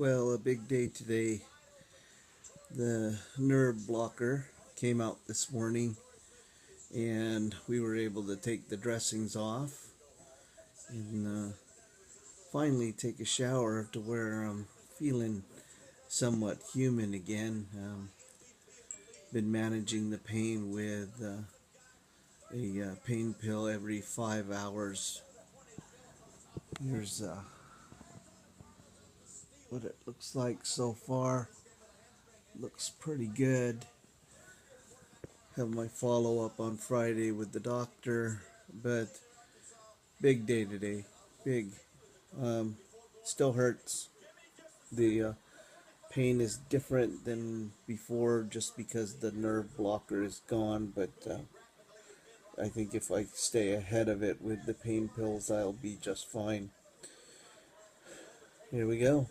Well, a big day today. The nerve blocker came out this morning and we were able to take the dressings off and finally take a shower to where I'm feeling somewhat human again. Been managing the pain with a pain pill every 5 hours. Here's what it looks like so far. Looks pretty good. Have my follow-up on Friday with the doctor, but big day today. Big. Um, Still hurts. The pain is different than before just because the nerve blocker is gone, but I think if I stay ahead of it with the pain pills, I'll be just fine. Here we go.